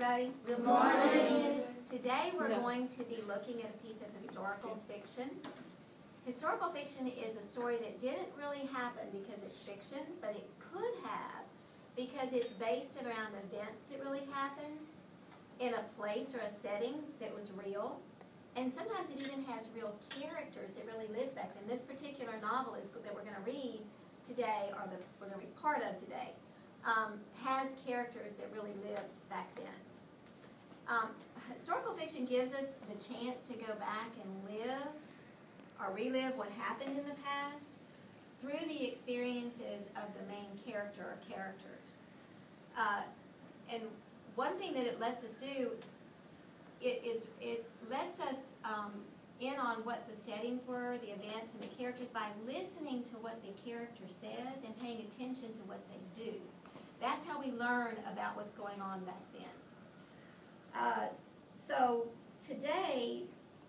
everybody. Good morning. Today we're going to be looking at a piece of historical fiction. Historical fiction is a story that didn't really happen because it's fiction, but it could have because it's based around events that really happened in a place or a setting that was real. And sometimes it even has real characters that really lived back then. This particular novel that we're going to read today, or that we're going to read part of today, has characters that really lived back then. Historical fiction gives us the chance to go back and live or relive what happened in the past through the experiences of the main character or characters. And one thing that it lets us do, it lets us in on what the settings were, the events, and the characters by listening to what the character says and paying attention to what they do. That's how we learn about what's going on back then. So today,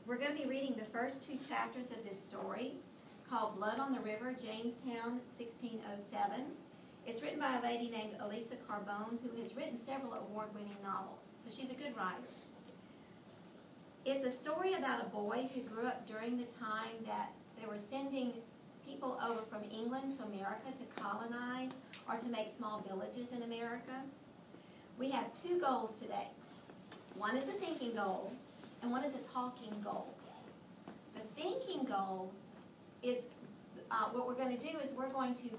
we're going to be reading the first two chapters of this story called Blood on the River, Jamestown, 1607. It's written by a lady named Elisa Carbone, who has written several award-winning novels. So she's a good writer. It's a story about a boy who grew up during the time that they were sending people over from England to America to colonize or to make small villages in America. We have two goals today. One is a thinking goal, and one is a talking goal. The thinking goal is, what we're going to do is we're going to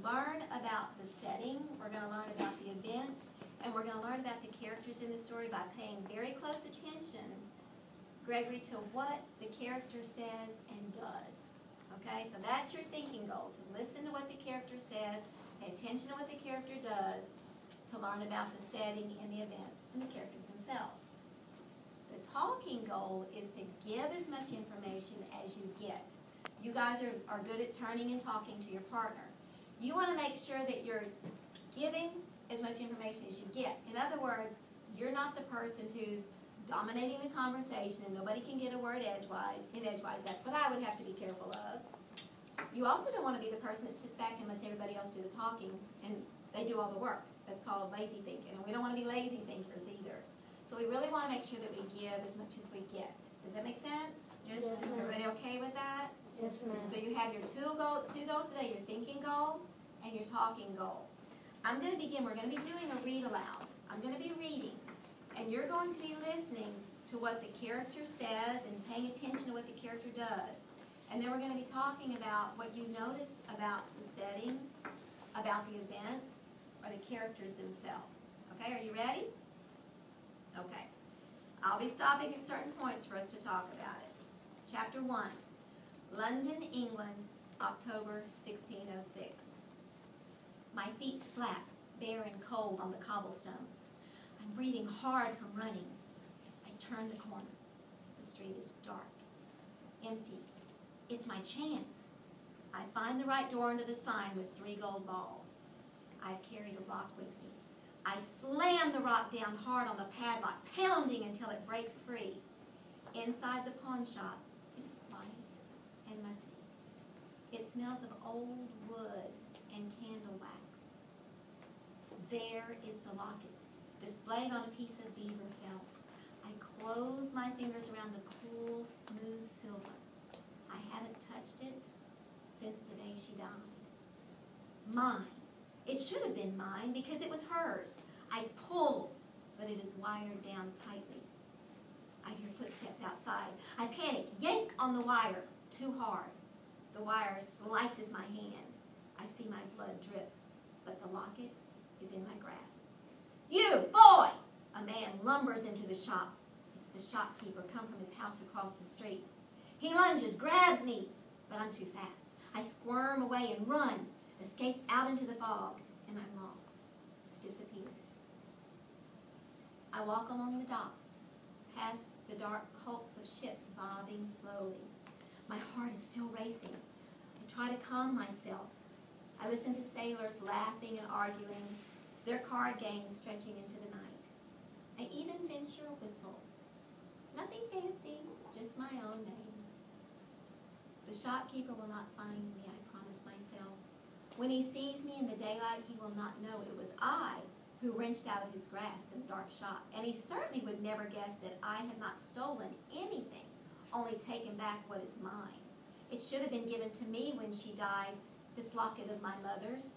learn about the setting, we're going to learn about the events, and we're going to learn about the characters in the story by paying very close attention, Gregory, to what the character says and does. Okay, so that's your thinking goal, to listen to what the character says, pay attention to what the character does, to learn about the setting and the events and the characters themselves. The talking goal is to give as much information as you get. You guys are good at turning and talking to your partner. You want to make sure that you're giving as much information as you get. In other words, you're not the person who's dominating the conversation and nobody can get a word edgewise. That's what I would have to be careful of. You also don't want to be the person that sits back and lets everybody else do the talking and they do all the work. That's called lazy thinking. And we don't want to be lazy thinkers either. So we really want to make sure that we give as much as we get. Does that make sense? Yes, Is everybody okay with that? Yes, ma'am. So you have your two goals today, your thinking goal and your talking goal. I'm going to begin. We're going to be doing a read aloud. I'm going to be reading. And you're going to be listening to what the character says and paying attention to what the character does. And then we're going to be talking about what you noticed about the setting, about the events, or the characters themselves. Okay, are you ready? Okay. I'll be stopping at certain points for us to talk about it. Chapter 1. London, England, October 1606. My feet slap, bare and cold on the cobblestones. I'm breathing hard from running. I turn the corner. The street is dark, empty. It's my chance. I find the right door under the sign with 3 gold balls. I've carried a rock with me. I slam the rock down hard on the padlock, pounding until it breaks free. Inside the pawn shop, it is quiet and musty. It smells of old wood and candle wax. There is the locket, displayed on a piece of beaver felt. I close my fingers around the cool, smooth silver. I haven't touched it since the day she died. Mine. It should have been mine because it was hers. I pull, but it is wired down tightly. I hear footsteps outside. I panic, yank on the wire too hard. The wire slices my hand. I see my blood drip, but the locket is in my grasp. You, boy! A man lumbers into the shop. It's the shopkeeper come from his house across the street. He lunges, grabs me, but I'm too fast. I squirm away and run, escape out into the fog, and I'm lost, disappeared. I walk along the docks, past the dark hulks of ships bobbing slowly. My heart is still racing. I try to calm myself. I listen to sailors laughing and arguing, their card games stretching into the night. I even venture a whistle. Nothing fancy, just my own name. The shopkeeper will not find me, I promise myself. When he sees me in the daylight, he will not know it was I who wrenched out of his grasp in the dark shop. And he certainly would never guess that I had not stolen anything, only taken back what is mine. It should have been given to me when she died, this locket of my mother's.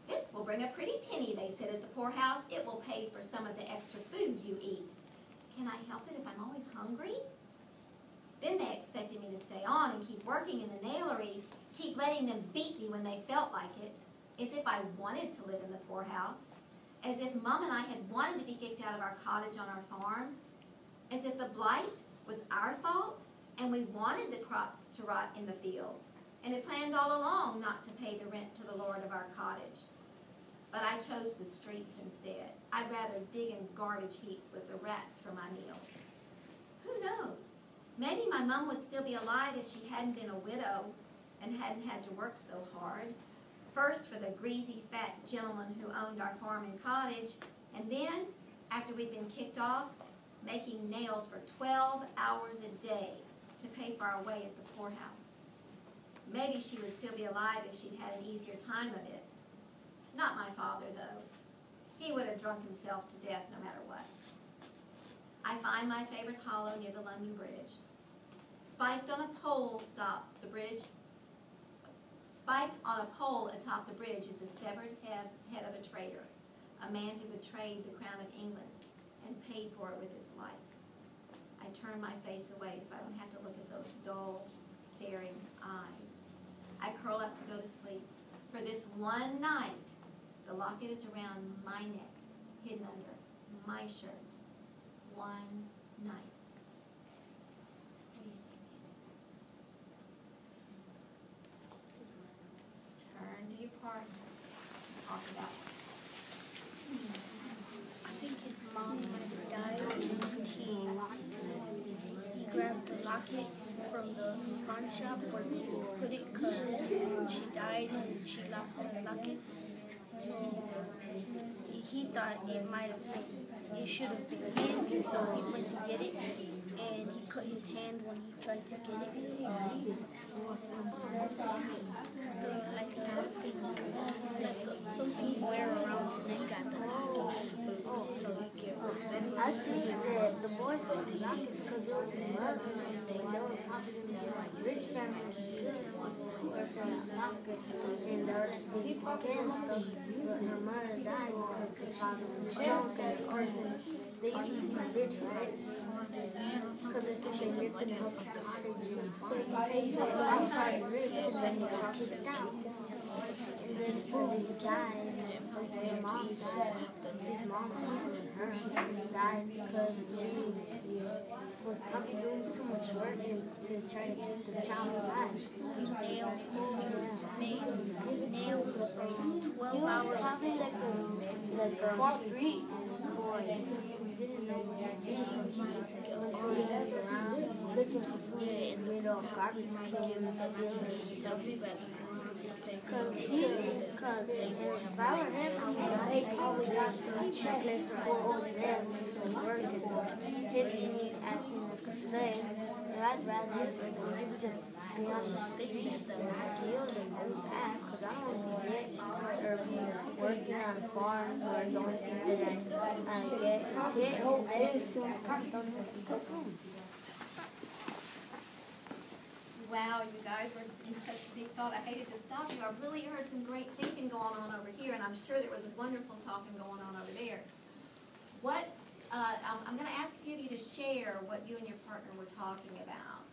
This will bring a pretty penny, they said at the poorhouse. It will pay for some of the extra food you eat. Can I help it if I'm always hungry? Then they expected me to stay on and keep working in the nailery, keep letting them beat me when they felt like it, as if I wanted to live in the poorhouse, as if Mom and I had wanted to be kicked out of our cottage on our farm, as if the blight was our fault and we wanted the crops to rot in the fields and had planned all along not to pay the rent to the Lord of our cottage. But I chose the streets instead. I'd rather dig in garbage heaps with the rats for my meals. Who knows? Maybe my mom would still be alive if she hadn't been a widow and hadn't had to work so hard. First for the greasy, fat gentleman who owned our farm and cottage, and then, after we'd been kicked off, making nails for 12 hours a day to pay for our way at the poorhouse. Maybe she would still be alive if she'd had an easier time of it. Not my father, though. He would have drunk himself to death no matter what. I find my favorite hollow near the London Bridge. Spiked on a pole atop the bridge is the severed head of a traitor, a man who betrayed the crown of England and paid for it with his life. I turn my face away so I don't have to look at those dull, staring eyes. I curl up to go to sleep. For this one night, the locket is around my neck, hidden under my shirt. One night. What do you think? Turn to your partner and talk about it. I think his mom died and he grabbed the locket from the pawn shop where he put it because she died and she lost the locket. So he thought it should have been his, so he went to get it and he cut his hand when he tried to get it. Something you wear around your neck at the so you get I think that the boys got the locket because it was his mother and they were probably like rich family or from Africa and they were speaking for Canada, but her mother died because her father was drunk and they used to be rich, right? Because they said they lived in a cottage so he paid for it. I was probably rich and then he got kicked out. And then when he died, his mom died. His mom died because she was probably doing too much work to try to keep the child alive. Nails 12 hours. Probably like a street boy. Didn't know what he was around looking for food in the middle of garbage cans. Because if I were him, they probably got the checklist over there and work and hits me acting like a slave. And I'd rather just be on the street and kill than do that because I don't want to be rich or be working on farms or the only thing that I get hit. Wow, you guys were in such deep thought. I hated to stop you. I really heard some great thinking going on over here, and I'm sure there was wonderful talking going on over there. I'm going to ask a few of you to share what you and your partner were talking about.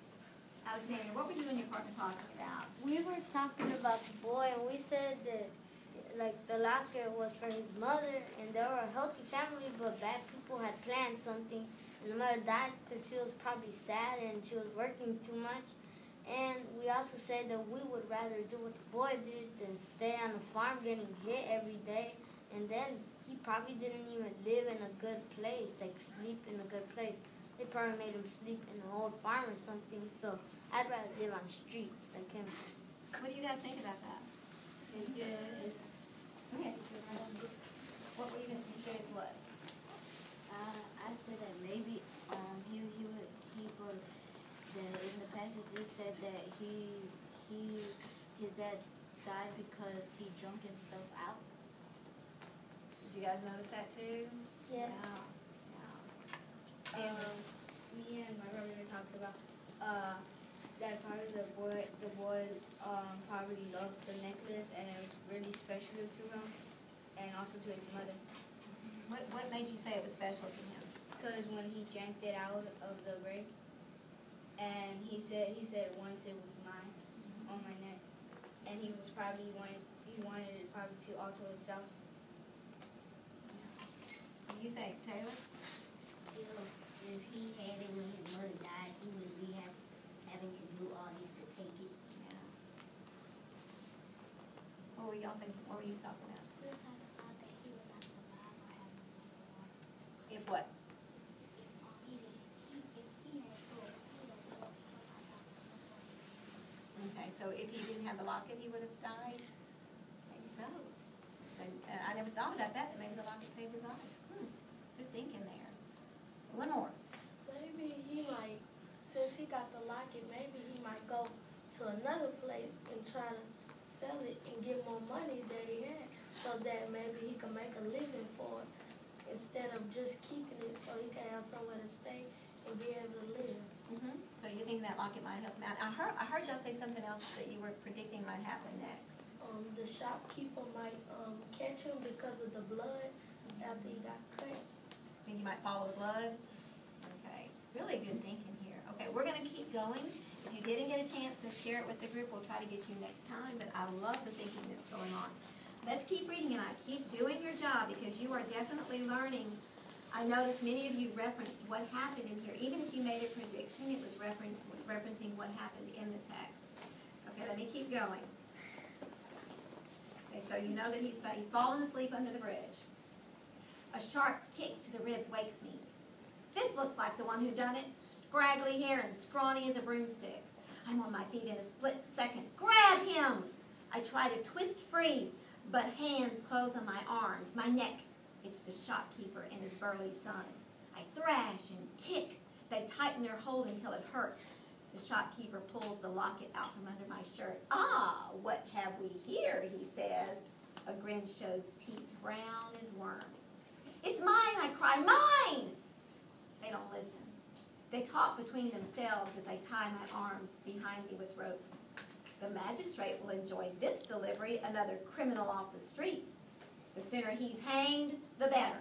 Alexandria, what were you and your partner talking about? We were talking about the boy, and we said that like the locket was for his mother, and they were a healthy family, but bad people had planned something, and the mother died because she was probably sad and she was working too much. And we also said that we would rather do what the boy did than stay on the farm getting hit every day. And then he probably didn't even live in a good place, like sleep in a good place. They probably made him sleep in an old farm or something. So I'd rather live on streets like him. What do you guys think about that? Go ahead. What were you going to say? It's what? I said that maybe he would that in the passage it said that his dad died because he drunk himself out. Did you you guys notice that too? Yes. Yeah. Me and my brother talked about that probably the boy probably loved the necklace and it was really special to him and also to his mother. What made you say it was special to him? Because when he drank it out of the ring, and he said once it was mine on my neck, and he wanted it probably to alter itself. What do you think, Taylor? If he had it when his mother died, he wouldn't be having to do all this to take it. Yeah. What were y'all thinking? What were you talking about? If what? Okay, so if he didn't have the locket, he would have died? Maybe so. And, I never thought about that maybe the locket saved his life. Good thinking there. One more. Maybe he might, since he got the locket, maybe he might go to another place and try to sell it and get more money than he had, so that maybe he can make a living for it instead of just keeping it, so he can have somewhere to stay and be able to live. So you think that locket might help him out? I heard y'all say something else that you were predicting might happen next. The shopkeeper might catch him because of the blood after he got cut. Think you might follow the blood? Okay, really good thinking here. Okay, we're gonna keep going. If you didn't get a chance to share it with the group, we'll try to get you next time, but I love the thinking that's going on. Let's keep reading, and I keep doing your job because you are definitely learning. I noticed many of you referenced what happened in here. Even if you made a prediction, it was referencing what happened in the text. Okay, let me keep going. Okay, so you know that he's fallen asleep under the bridge. A sharp kick to the ribs wakes me. This looks like the one who done it. Scraggly hair and scrawny as a broomstick. I'm on my feet in a split second. Grab him! I try to twist free, but hands close on my arms, my neck. It's the shopkeeper and his burly son. I thrash and kick. They tighten their hold until it hurts. The shopkeeper pulls the locket out from under my shirt. Ah, what have we here, he says. A grin shows teeth brown as worms. It's mine, I cry, mine! They don't listen. They talk between themselves as they tie my arms behind me with ropes. The magistrate will enjoy this delivery, another criminal off the streets. The sooner he's hanged, the better.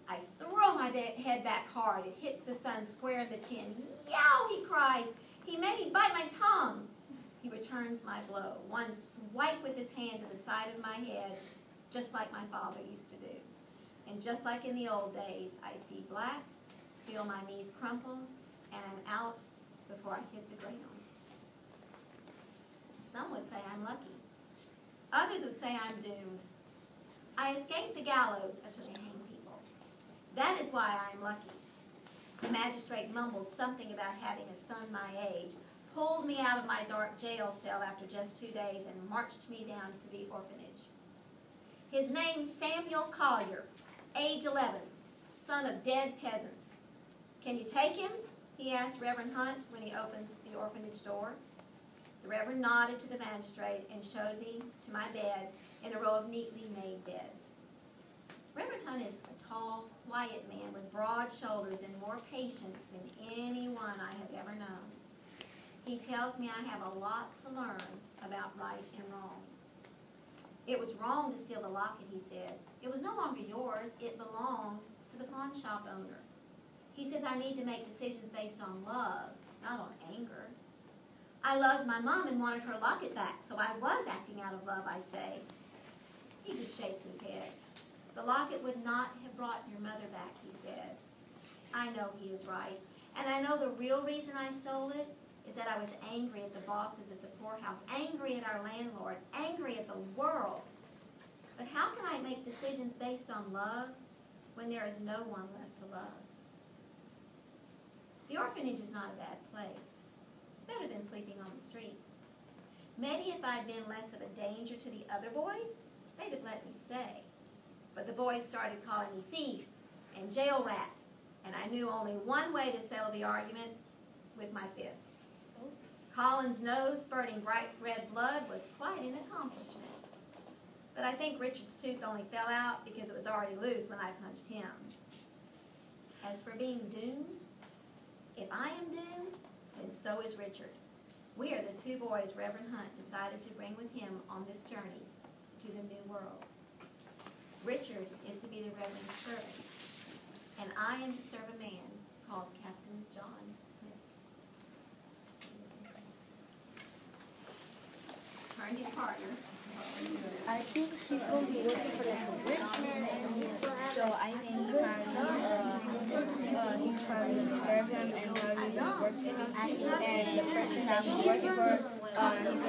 I throw my head back hard. It hits the son square in the chin. Yow, he cries. He made me bite my tongue. He returns my blow. One swipe with his hand to the side of my head, just like my father used to do. And just like in the old days, I see black, feel my knees crumple, and I'm out before I hit the ground. Some would say I'm lucky. Others would say I'm doomed. I escaped the gallows. That's where they hang people. That is why I am lucky. The magistrate mumbled something about having a son my age, pulled me out of my dark jail cell after just 2 days, and marched me down to the orphanage. His name's Samuel Collier, age 11, son of dead peasants. Can you take him? He asked Reverend Hunt when he opened the orphanage door. The Reverend nodded to the magistrate and showed me to my bed in a row of neatly made beds. Reverend Hunt is a tall, quiet man with broad shoulders and more patience than anyone I have ever known. He tells me I have a lot to learn about right and wrong. It was wrong to steal the locket, he says. It was no longer yours. It belonged to the pawn shop owner. He says I need to make decisions based on love, not on anger. I loved my mom and wanted her locket back, so I was acting out of love, I say. He just shakes his head. The locket would not have brought your mother back, he says. I know he is right. And I know the real reason I stole it is that I was angry at the bosses at the poorhouse, angry at our landlord, angry at the world. But how can I make decisions based on love when there is no one left to love? The orphanage is not a bad place. Better than sleeping on the streets. Maybe if I'd been less of a danger to the other boys, they'd have let me stay. But the boys started calling me thief and jail rat, and I knew only one way to settle the argument: with my fists. Colin's nose spurting bright red blood was quite an accomplishment. But I think Richard's tooth only fell out because it was already loose when I punched him. As for being doomed, if I am doomed, then so is Richard. We are the two boys Reverend Hunt decided to bring with him on this journey to the new world. Richard is to be the Reverend's servant, and I am to serve a man called Captain John Smith. Turn to your partner. I think he's going to be looking for like a rich man, and he's going to have So I think he's probably gonna serve him and probably gonna work for him. And the person that he's working for, he's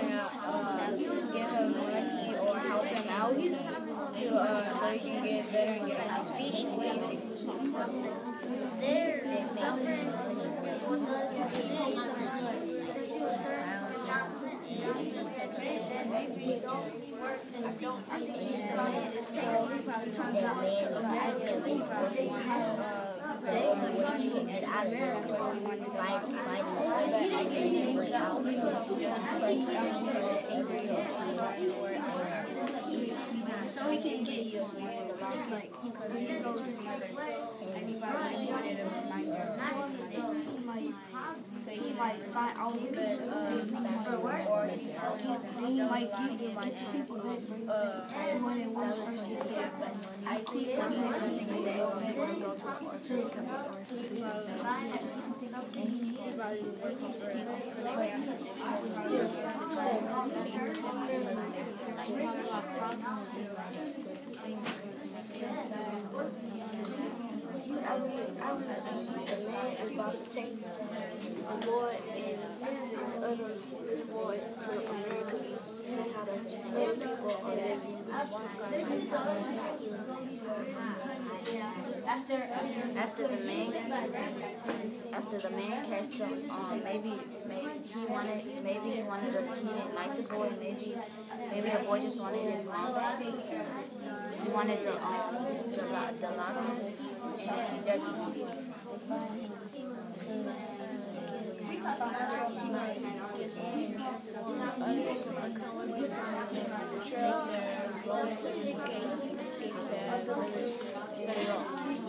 gonna give him money or help him out to so he can get better and get on his feet. What do you think? So he can get you like he goes to everybody wanted to remind so he might find all the good for work or he might give you like two people when it was first year, but I think he wants to go I was the man is about to take the boy and the other this boy to America to see how the native people are living. After the man catch some, maybe he didn't like the boy, maybe the boy just wanted his mom back. He wanted the locker, and they're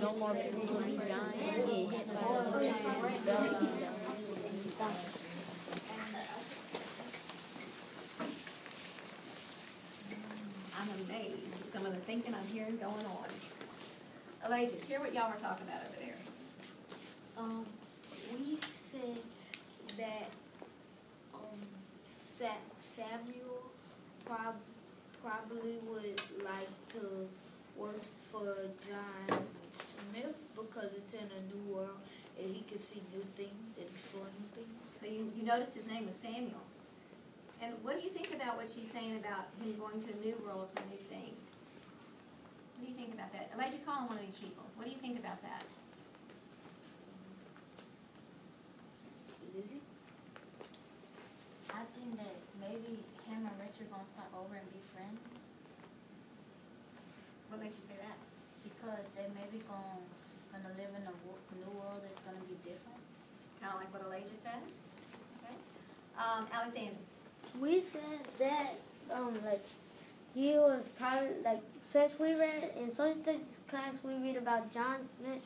No more people will be dying and get hit by I'm amazed at some of the thinking I'm hearing going on. Elijah, share what y'all were talking about over there. We said that Samuel probably would like to work for John Smith because it's in a new world and he can see new things and explore new things. So you noticed his name was Samuel. And what do you think about what she's saying about him going to a new world for new things? What do you think about that? Elijah, call on one of these people. What do you think about that? Lizzie? I think that maybe him and Richard gonna start over and be friends What makes you say that? because they maybe gonna live in a new world that's gonna be different. Kind of like what Elijah said? Okay. Alexander. We said that like he was probably like since we read in social studies class we read about John Smith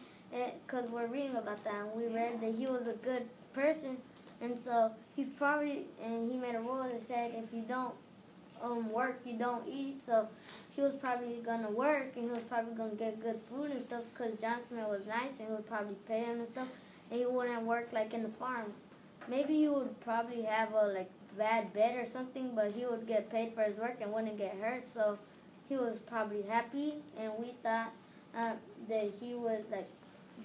because we're reading about that and we read that he was a good person and so he's probably and he made a rule that said if you don't work you don't eat, so he was probably gonna work and he was probably gonna get good food and stuff because John Smith was nice and he would probably pay him and stuff and he wouldn't work like in the farm. Maybe he would probably have a like bad bed or something, but he would get paid for his work and wouldn't get hurt, so he was probably happy and we thought that he would like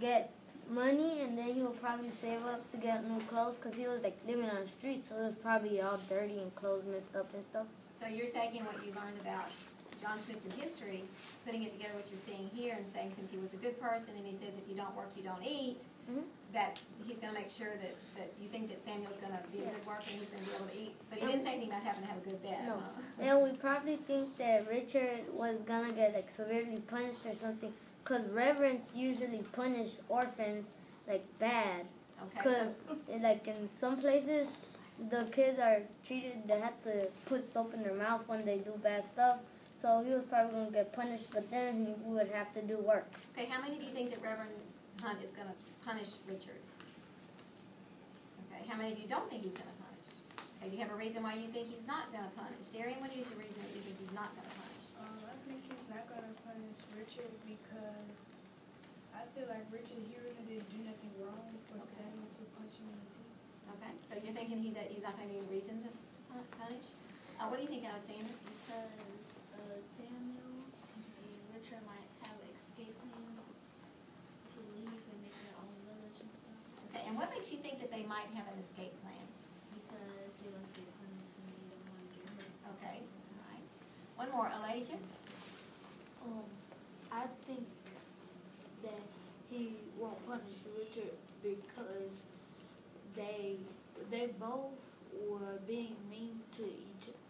get money and then he would probably save up to get new clothes because he was like living on the street, so it was probably all dirty and clothes messed up and stuff. So you're taking what you learned about John Smith through history, putting it together what you're seeing here and saying since he was a good person and he says if you don't work you don't eat, that he's going to make sure that you think that Samuel's going to be a good worker and he's going to be able to eat. But he didn't say anything about having to have a good bed. No. And we probably think that Richard was going to get like severely punished or something because reverends usually punish orphans like bad. Okay. Because like in some places the kids are treated, they have to put soap in their mouth when they do bad stuff. so he was probably going to get punished, but then he would have to do work. Okay, how many do you think that Reverend Hunt is going to punish Richard? Okay, how many of you don't think he's going to punish? Okay, do you have a reason why you think he's not going to punish? Darian, what is your reason that you think he's not going to punish? I think he's not going to punish Richard because I feel like Richard, he really didn't do nothing wrong for Samuel to punch him in the teeth. Okay, so you're thinking he's not going to be a reason to punish? What do you think, Alexander? Because Samuel and Richard might have escaped him to leave and make their own village and stuff. Okay, and what makes you think that they might have an escape plan? Because they don't get punished and they don't want to get hurt. Okay, all right. One more, Elijah. I think that he won't punish Richard because they both were being mean to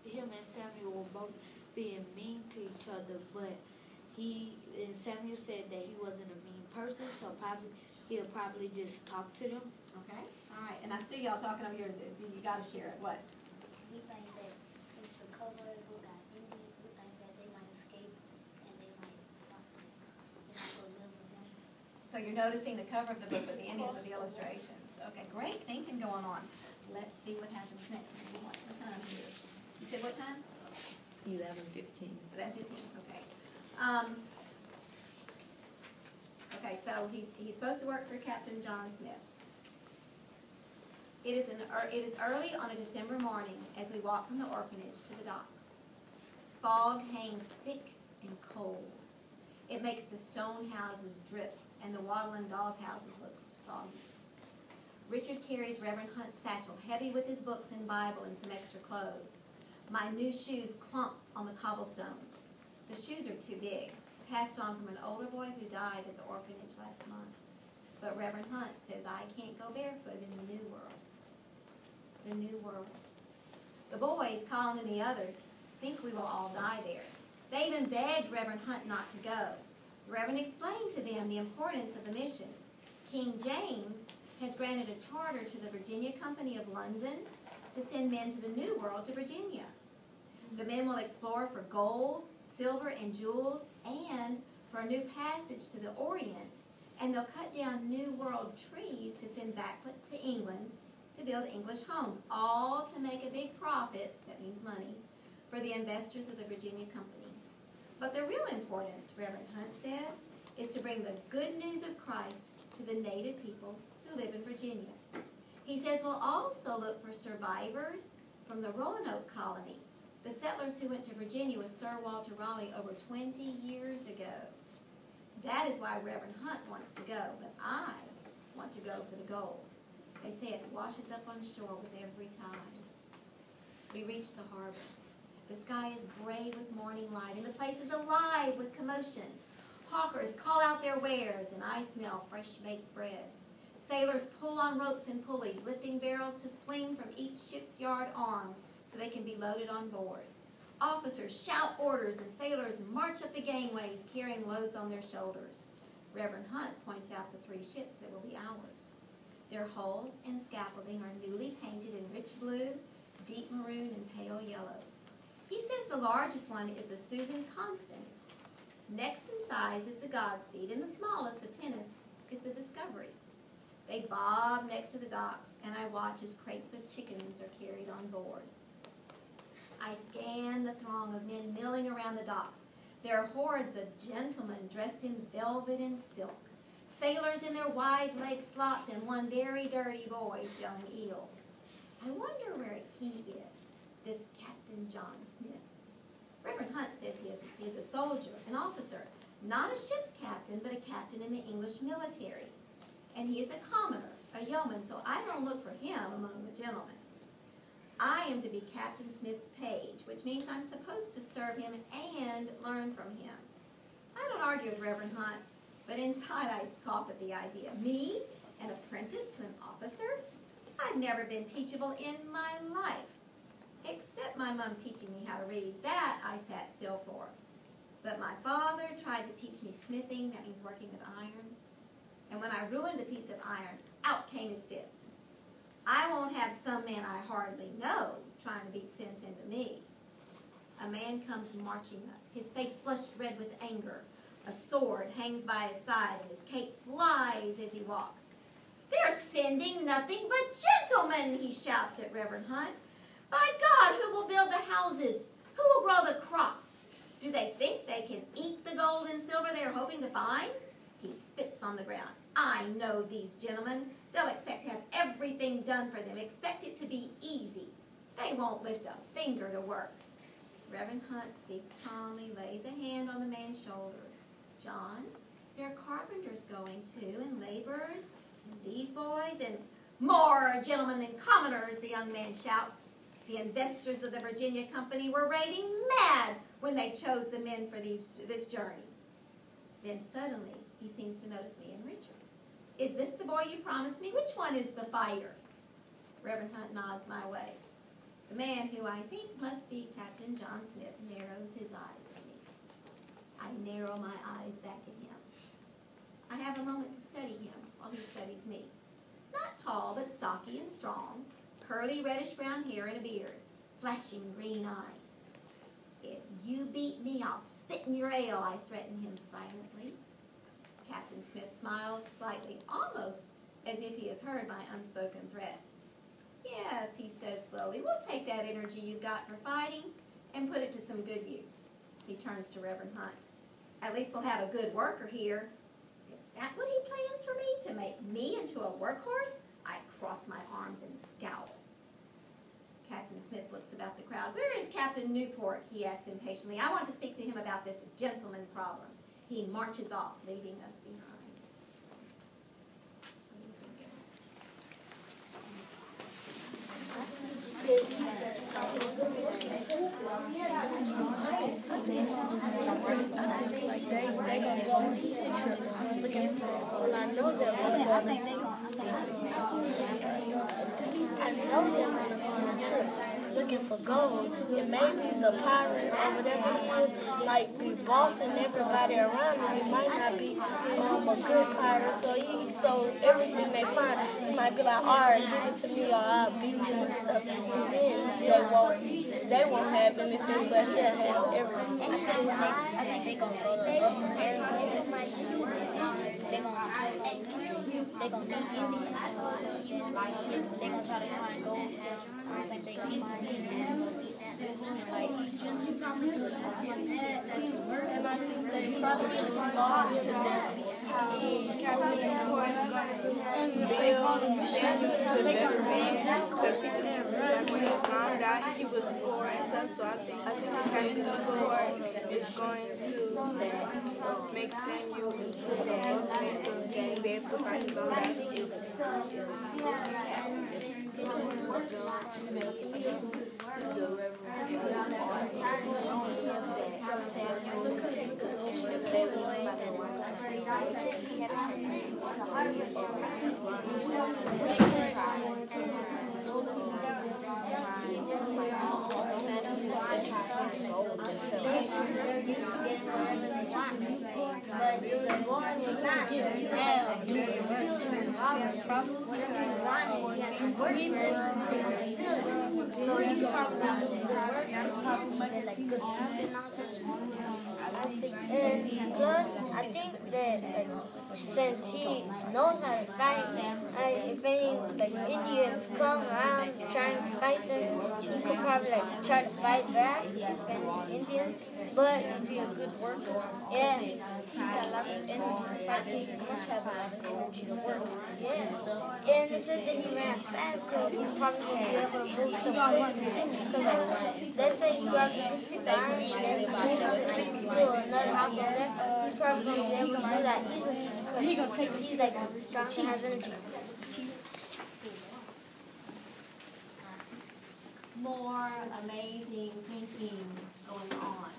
him and Samuel were both being mean to each other, but Samuel said that he wasn't a mean person, so he'll probably just talk to them. Okay, all right. And I see y'all talking over here. You got to share it. What? We think that since the cover book got Indian, we think that they might escape and they might go live with them. So you're noticing the cover of the book with the Indians with the illustrations. Okay, great thinking going on. Let's see what happens next. What time here? You said what time? 11:15. 11:15. Okay. Okay, so he's supposed to work for Captain John Smith. It is early on a December morning as we walk from the orphanage to the docks. Fog hangs thick and cold. It makes the stone houses drip and the wattle-in dog houses look soggy. Richard carries Reverend Hunt's satchel, heavy with his books and Bible and some extra clothes. My new shoes clump on the cobblestones. The shoes are too big, passed on from an older boy who died at the orphanage last month. But Reverend Hunt says I can't go barefoot in the new world. The new world. The boys, Colin and the others, think we will all die there. They even begged Reverend Hunt not to go. The Reverend explained to them the importance of the mission. King James has granted a charter to the Virginia Company of London to send men to the New World to Virginia. The men will explore for gold, silver, and jewels, and for a new passage to the Orient, and they'll cut down New World trees to send back to England to build English homes, all to make a big profit, that means money, for the investors of the Virginia Company. But the real importance, Reverend Hunt says, is to bring the good news of Christ to the native people who live in Virginia. He says we'll also look for survivors from the Roanoke colony, the settlers who went to Virginia with Sir Walter Raleigh over 20 years ago. That is why Reverend Hunt wants to go, but I want to go for the gold. They say it washes up on shore with every tide. We reach the harbor. The sky is gray with morning light, and the place is alive with commotion. Hawkers call out their wares, and I smell fresh-baked bread. Sailors pull on ropes and pulleys, lifting barrels to swing from each ship's yard arm so they can be loaded on board. Officers shout orders, and sailors march up the gangways carrying loads on their shoulders. Reverend Hunt points out the 3 ships that will be ours. Their hulls and scaffolding are newly painted in rich blue, deep maroon, and pale yellow. He says the largest one is the Susan Constant. Next in size is the Godspeed, and the smallest, a pinnace, is the Discovery. They bob next to the docks, and I watch as crates of chickens are carried on board. I scan the throng of men milling around the docks. There are hordes of gentlemen dressed in velvet and silk, sailors in their wide-leg slops, and one very dirty boy selling eels. I wonder where he is, this Captain John Smith. Reverend Hunt says he is a soldier, an officer, not a ship's captain, but a captain in the English military. And he is a commoner, a yeoman, so I don't look for him among the gentlemen. I am to be Captain Smith's page, which means I'm supposed to serve him and learn from him. I don't argue with Reverend Hunt, but inside I scoff at the idea. Me, an apprentice to an officer? I've never been teachable in my life, except my mom teaching me how to read. That I sat still for. But my father tried to teach me smithing, that means working with iron. And when I ruined a piece of iron, out came his fist. I won't have some man I hardly know trying to beat sense into me. a man comes marching up, his face flushed red with anger. A sword hangs by his side, and his cape flies as he walks. "They're sending nothing but gentlemen," he shouts at Reverend Hunt. "By God, who will build the houses? Who will grow the crops? Do they think they can eat the gold and silver they are hoping to find?" He spits on the ground. "I know these gentlemen. They'll expect to have everything done for them, expect it to be easy. They won't lift a finger to work." Reverend Hunt speaks calmly, lays a hand on the man's shoulder. "John, there are carpenters going too, and laborers, and these boys, and more gentlemen than commoners," the young man shouts. "The investors of the Virginia Company were raving mad when they chose the men for this journey." Then suddenly he seems to notice me and Richard. "Is this the boy you promised me? Which one is the fighter?" Reverend Hunt nods my way. The man, who I think must be Captain John Smith, narrows his eyes at me. I narrow my eyes back at him. I have a moment to study him while he studies me. Not tall, but stocky and strong, curly reddish-brown hair and a beard, flashing green eyes. "If you beat me, I'll spit in your ale," I threaten him silently. Captain Smith smiles slightly, almost as if he has heard my unspoken threat. "Yes," he says slowly, "we'll take that energy you've got for fighting and put it to some good use." He turns to Reverend Hunt. "At least we'll have a good worker here." Is that what he plans for me, to make me into a workhorse? I cross my arms and scowl. Captain Smith looks about the crowd. "Where is Captain Newport?" he asked impatiently. "I want to speak to him about this gentleman problem." He marches off, leaving us behind. Like they gonna go on a city trip looking for. Well, I know they're gonna go on a city. I know they're gonna go on a trip looking for gold, and maybe the pirate or whatever he is might be bossing everybody around him. He might not be a good pirate, so everything they find, he might be like, "All right, give it to me, or I'll beat you and stuff." And then they won't have anything, but he'll have everything. I think they're gonna go to Aire. They're gonna do Indian. They're gonna try to find gold. I think they're gonna find And I think they probably just lost to them. Captain Newport is going to build missions to Liberia because he was, like, when his mom died, he was poor and stuff. So I think Captain Newport is going to make Samuel into the movement of being able to find his own life. But the boy was not getting mad doing it. So he's probably not doing good work. Probably like good and all that. And plus, I think that since he knows how to fight, if any Indians come around trying to fight them, he could probably try to fight back if any Indians. But He's a good worker. yeah, He's got lots of energy to fight. He must have a lot of energy to work. yeah. And it says that he ran fast, so he's probably going to be able to boost the quick. Let's say you have to do the iron and then to another house over there, he's probably going to be able to do that easily because he's like strong and has energy. More amazing thinking going on.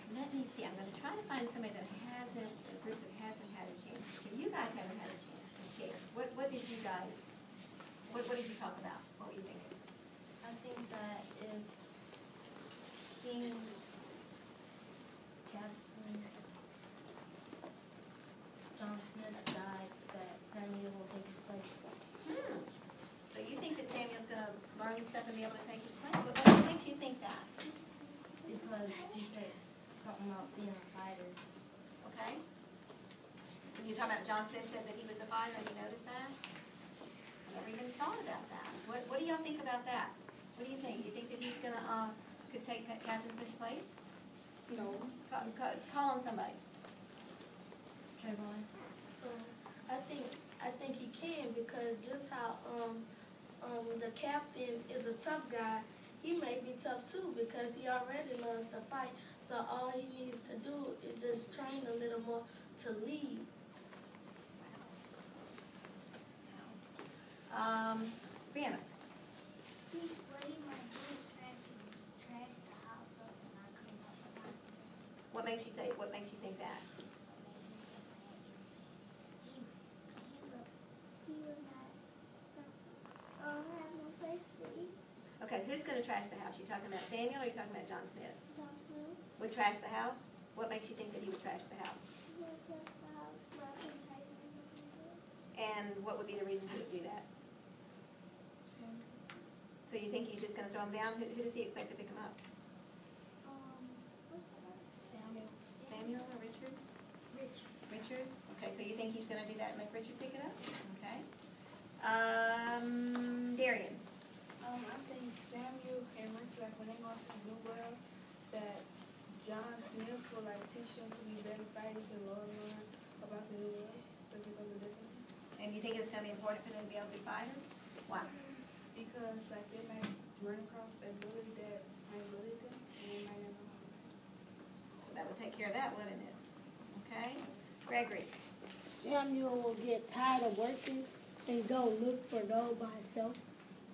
Let me see, I'm going to try to find somebody that hasn't, a group that hasn't had a chance to share. You guys haven't had a chance to share. What did you guys, what did you talk about? What were you thinking? I think that if King Captain John Smith died, that Samuel will take his place. So you think that Samuel's going to learn stuff and be able to take his place? But what makes you think that? John Smith said that he was a fighter. Have you noticed that? I never even thought about that. What do y'all think about that? What do you think? You think that he's gonna could take Captain Smith's place? No. Call on somebody. Trayvon. I think he can, because just how the captain is a tough guy, he may be tough too, because he already loves to fight. So all he needs to do is just train a little more to lead. Brianna. What he might do is trash the house up and not clean up the house. What makes you think that? He would not have no place to eat. Okay, who's gonna trash the house? You talking about Samuel or you talking about John Smith? John Smith Would trash the house? What makes you think that he would trash the house? would just have broken papers. And what would be the reason he would do that? So you think he's just gonna throw him down? Who does he expect to pick him up? What's the name? Samuel or Richard? Richard? Okay, so you think he's gonna do that and make Richard pick it up? Okay. Darian. I think Samuel and Richard, like when they go to the New World, that John Smith will like teach them to be better fighters and learn about the New World. That's just something different. And you think it's gonna be important for them to be able to be fighters? Why? Because like they might run across a ability that might bully them, and they might never know. That would take care of that, wouldn't it? Okay. Gregory. Samuel will get tired of working and go look for gold by himself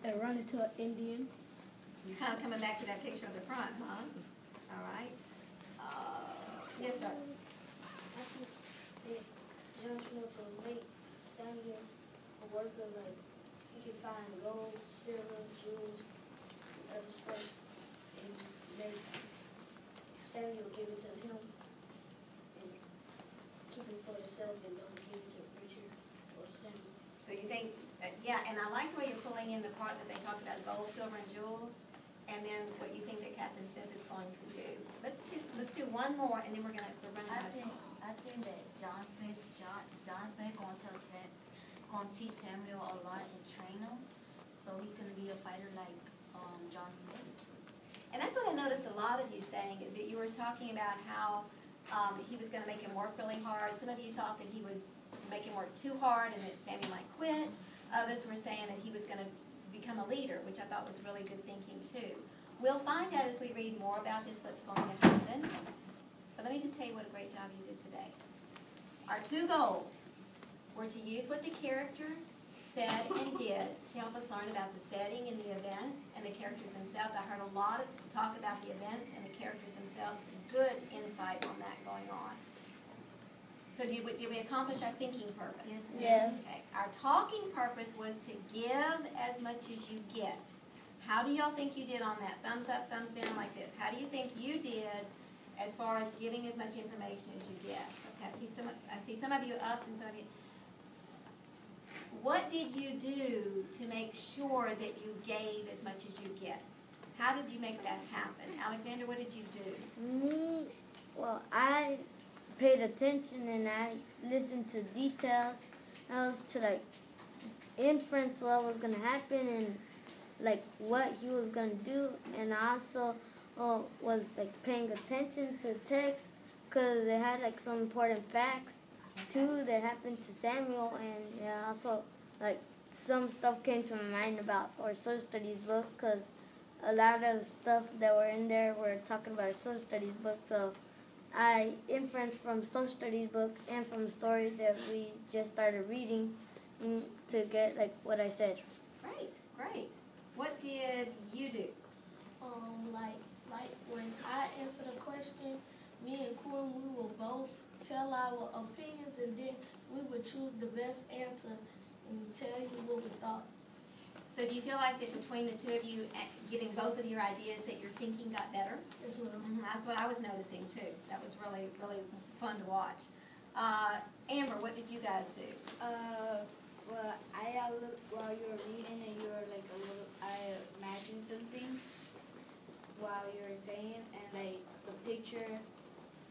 and run into an Indian. You're kind of coming back to that picture of the front, huh? All right. Yes, sir. I think that John Smith will make Samuel a worker, like he can find gold, silver, jewels, and other stuff, and make Samuel give it to him and keep it for himself and don't give it to Richard or Samuel. So you think, yeah, and I like the way you're pulling in the part that they talk about gold, silver, and jewels, and then what you think that Captain Smith is going to do. Let's do one more, and then we're running out of time. I think that John Smith gonna teach Samuel a lot and train him, so he can be a fighter like John Smith. And that's what I noticed a lot of you saying, is that you were talking about how he was gonna make him work really hard. Some of you thought that he would make him work too hard and that Samuel might quit. Others were saying that he was gonna become a leader, which I thought was really good thinking too. We'll find out as we read more about this what's going to happen. But let me just tell you what a great job you did today. Our two goals were to use what the character said and did to help us learn about the setting and the events and the characters themselves. I heard a lot of talk about the events and the characters themselves. Good insight on that going on. So did we accomplish our thinking purpose? Yes. Okay. Our talking purpose was to give as much as you get. How do y'all think you did on that? Thumbs up, thumbs down like this. How do you think you did as far as giving as much information as you get? Okay, I see some of you up and some of you. What did you do to make sure that you gave as much as you get? How did you make that happen? Alexander, what did you do? I paid attention and I listened to details. I was to inference what was going to happen and what he was going to do. And I also was paying attention to text because it had some important facts too that happened to Samuel. And also some stuff came to my mind about our social studies book because a lot of the stuff that were in there were talking about our social studies book. So I inferenced from social studies book and from the story that we just started reading to get what I said. Great. What did you do? Like when I answered a question, me and Quinn, we will both tell our opinions and then we would choose the best answer and tell you what we thought. So do you feel like that between the two of you, giving both of your ideas, that your thinking got better? Yes, ma'am. That's what I was noticing too. That was really, really fun to watch. Amber, what did you guys do? Well, I looked while you were reading and you were I imagined something while you were saying and the picture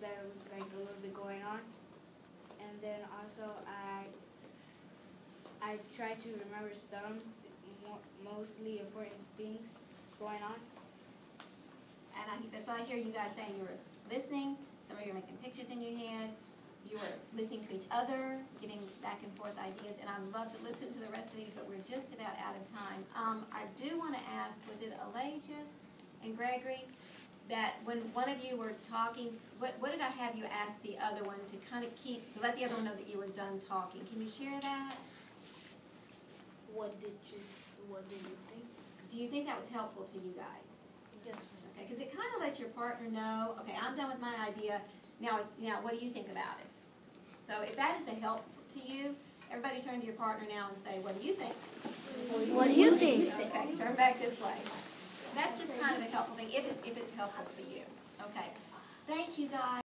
that was a little bit going on. and then also I try to remember some mostly important things going on. And that's why I hear you guys saying you were listening. Some of you are making pictures in your head. You were listening to each other, giving back and forth ideas. And I'd love to listen to the rest of these, but we're just about out of time. I do want to ask, was it Elijah and Gregory, that when one of you were talking, what did I have you ask the other one to kind of to let the other one know that you were done talking? Can you share that? What did you think? Do you think that was helpful to you guys? Yes. Okay, because it kind of lets your partner know, okay, I'm done with my idea. Now, what do you think about it? So if that is a help to you, everybody turn to your partner now and say, what do you think? What do you think? Okay, turn back this way. That's just kind of a helpful thing, if it's helpful to you. Okay. Thank you, guys.